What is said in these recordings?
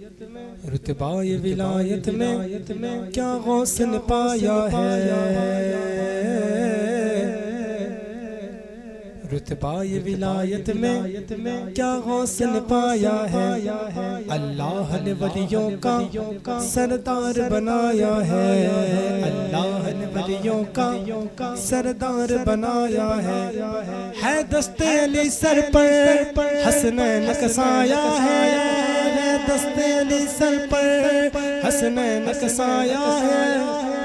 رتبہ ولایت میں کیا غوث نے پایا ہے، رتبہ ولایت میں کیا غوث نے پایا ہے، اللہ نے ولیوں کا سردار بنایا ہے، اللہ نے ولیوں کا سردار بنایا ہے دست علی سر پر حسنین کا سایہ ہے، دست علی سر پر حسنین کا سایہ ہے،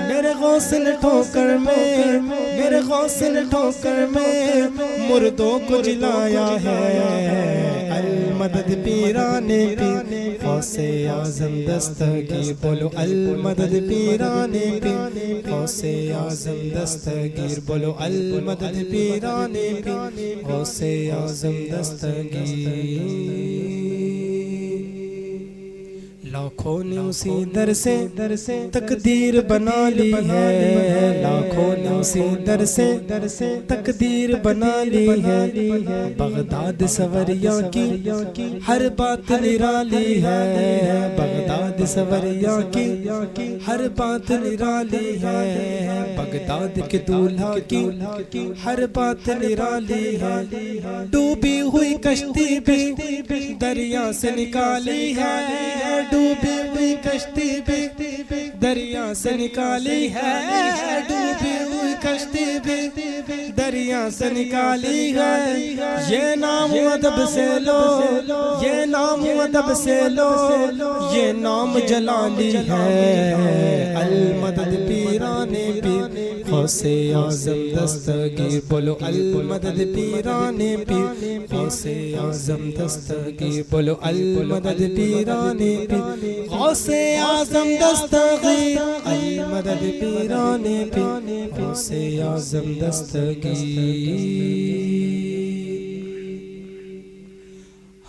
میرے غوث نے ٹھوکر میں، میرے غوث نے ٹھوکر میں مردوں کو جلایا ہے، المدد پیرانے پیر غوث اعظم دستگیر، بولو المدد پیرانے پیر غوث اعظم دستگیر، بولو المدد پیرانے پیر غوث اعظم دستگیر۔ لاکھوں نے اسی در سے تقدیر بنا لی ہے، لاکھوں نے اسی در سے تقدیر بنا لی ہے، بغداد سوریا کی ہر بات نرالی ہے، بغداد سوریا کی ہر بات نرالی ہے، بغداد کے دولہا کی ہر بات نرالی ہے، ڈوبی ہوئی کشتی بھی دریا سے نکالی ہے، ڈوبی ہوئی کشتی بھی دریا سے نکالی ہے، ڈوبی ہوئی کشتی بھی دریا سے نکالی ہے، یہ نام ادب سے لو، یہ نام ادب سے لو، یہ نام جلالی ہے، المدد پیرانے پیر غوث اعظم دستگیر، بولو المدد پیرانے پیر غوث اعظم دستگیر، بولو المدد پیرانے پیر غوث اعظم دستگیر، المدد پیرانے پیر غوث اعظم دستگیر۔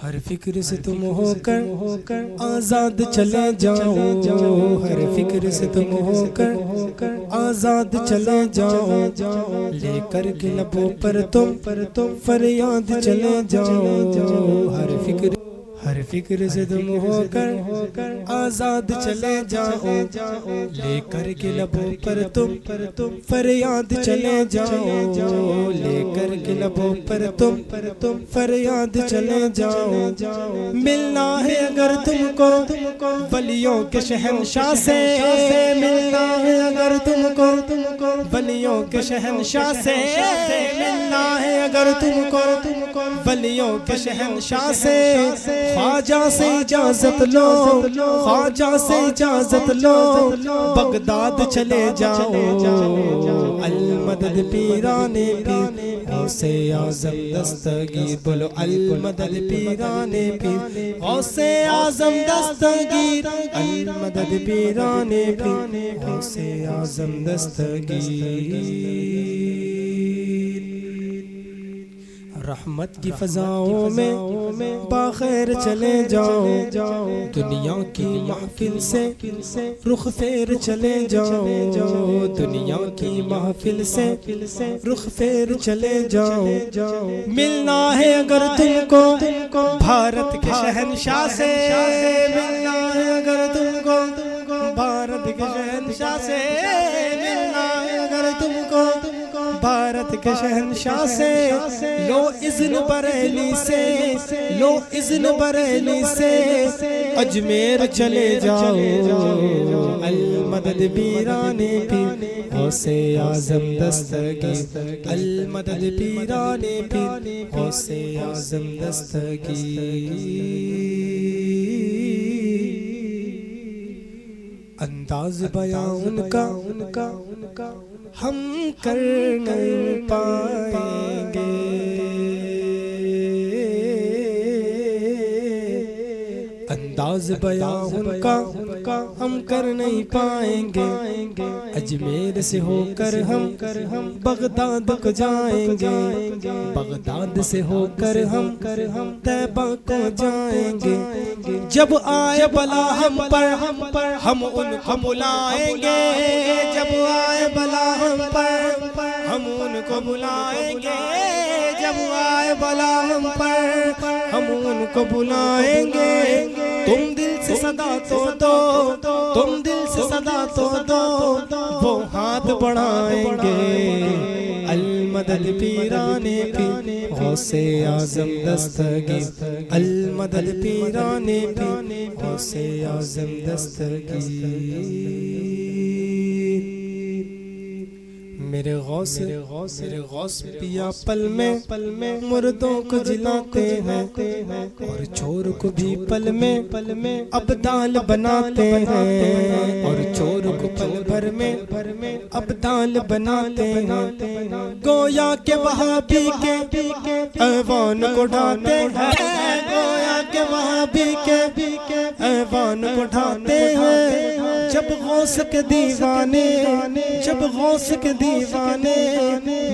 ہر فکر سے تم ہو کر آزاد چلے جاؤ، ہر فکر سے تم ہو کر آزاد چلے جاؤ، لے کر کے لبوں پر تم فریاد چلے جاؤ، ہر فکر سے تم ہو کر آزاد چلے جاؤ، لے کر کے لبوں پر تم فریاد چلے جاؤ، لے کر کے لبوں پر تم فریاد چلے جاؤ، ملنا ہے اگر تم کو ولیوں کے شہنشاہ سے، ملنا ہے اگر تم کو ولیوں کے شہنشاہ سے، ملنا ہے اگر تم کو ولیوں کے شہنشاہ سے، خواجہ سے اجازت لو، خواجہ سے اجازت لو، بغداد چلے جاؤ، المدد پیرانے پیر غوث اعظم دستگیر، بولو المدد پیرانے پیر غوث اعظم دستگیر، المدد پیرانے پیر غوث اعظم دستگیر۔ رحمت کی فضاؤں میں باخیر چلے جاؤ، دنیا کی محفل سے رخ پھیر چلے جاؤ، دنیا کی محفل سے رخ پھیر چلے جاؤ، ملنا ہے اگر تم کو بھارت کے شہنشاہ سے، ملنا ہے اگر تم کو بھارت کے شہنشاہ سے، ملنا ہے اگر تم کو بھارت کے شہنشاہ سے، لو اذن بریلی سے، لو اذن بریلی سے، اجمیر چلے جاؤ، المدد پیرانے پیر غوث اعظم دستگیر، المدد پیرانے پیر غوث اعظم دستگیر۔ انداز بیان ان کا ہم کر نہیں پائیں گے، انداز بیان ان کا ہم کر نہیں پائیں گے، اجمیر سے ہو کر ہم بغداد کو جائیں گے، بغداد سے ہو کر ہم طیبہ کو جائیں گے، جب آئے بلا ہم پر ہم ان کو بلائیں گے، جب آئے بلا ہم پر ہم ان کو بلائیں گے، اب آئے بلا ہم پر ہم ان کو بلائیں گے تم دل سے صدا تو دو تم دل سے صدا تو دو وہ ہاتھ بڑھائیں گے المدد پیران پیر غوث اعظم دستگیر المدد پیران پیر غوث اعظم دستگیر میرے غوث پیا پل میں مردوں کو جلاتے ہیں اور چور کو بھی پل میں ابدال بناتے ہیں اور چور کو پل بھر میں ابدال بناتے ہیں گویا کہ وہابی کے ایوان کو ڈھاتے ہیں گویا کہ وہابی کے ایوان کو ڈھاتے ہیں جب غوث کے دیوانے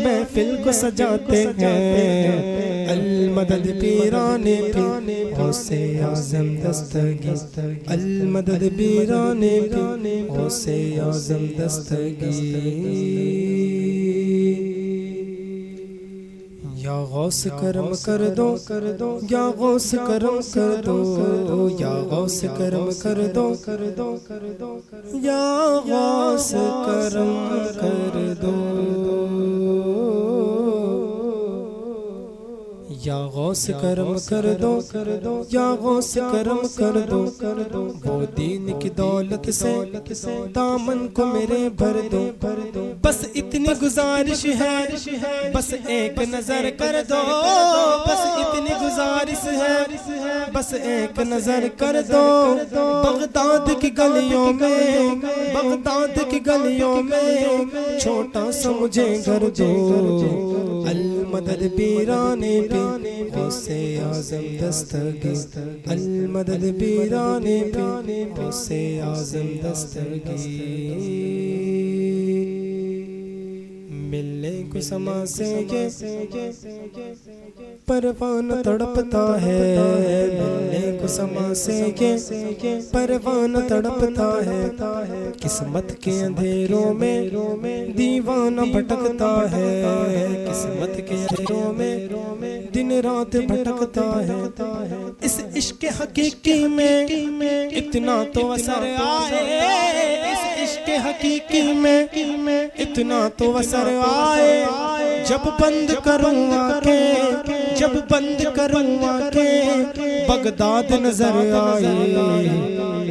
محفل کو سجاتے ہیں المدد پیران پیر غوث اعظم دستگیر المدد پیران پیر غوث اعظم دستگیر یا غوث کرم کر دو یا غوث کرم کر دو یا غوث کرم کر دو یا غوث کرم کر دو یا غوث کرم کر دو یا غوث کرم کر دو وہ دین کی دولت سے دامن کو میرے بھر دو بس اتنی گزارش ہے بس ایک نظر کر دو بس اتنی گزارش ہے بس ایک نظر کر دو بغداد کی گلیوں میں چھوٹا سا مجھے گھر دو المدد پیران پیر غوث اعظم دستگیر المدد پیران پیر غوث اعظم دستگیر ملنے کو سما سے یہ پروانہ تڑپتا ہے ملنے کو سما سے یہ پروانہ تڑپتا ہے قسمت کے اندھیروں میں دیوانہ بھٹکتا ہے قسمت کے اندھیروں میں دن رات بھٹکتا ہے اس عشق حقیقی میں اتنا تو اثر آئے اس عشق حقیقی میں اتنا تو اثر آئے جب بند کروں آنکھیں بغداد نظر آئے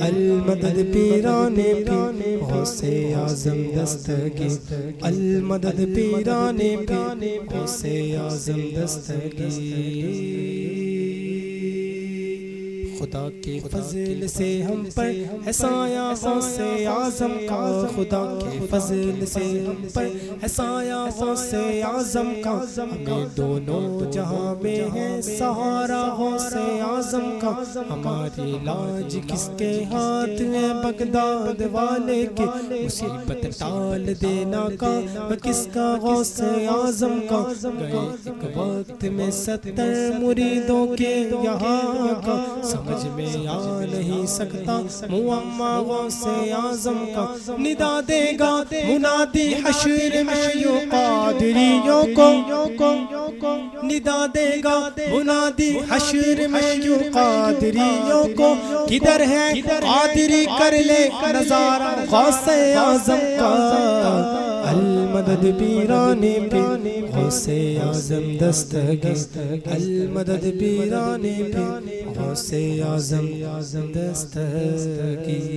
المدد پیران پیر غوث اعظم دستگیر المدد پیران پیر غوث اعظم دستگیر خدا کے فضل سے ہم پر ہے سایہ غوث اعظم کا خدا کے فضل سے ہم پر ہے سایہ غوث اعظم کا ہمیں دونوں جہاں میں ہے سہارا غوث اعظم کا ہماری لاج کس کے ہاتھ ہے بغداد والے کے مصیبت ٹال دینا کا کس کا غوث اعظم کا گئے ایک وقت میں 70 مریدوں کے یہاں کا سمجھ میں آ نہیں سکتا معمہ غوث اعظم کا ندا دے گا منادی حشر میں یوں قادریوں کو ندا دے گا منادی حشر میں یوں قادریوں کو کدھر ہے قادری کر لے نظارہ غوث اعظم کا المدد پیران پیر غوث اعظم دستگیر المدد پیران پیر غوث اعظم دستگیر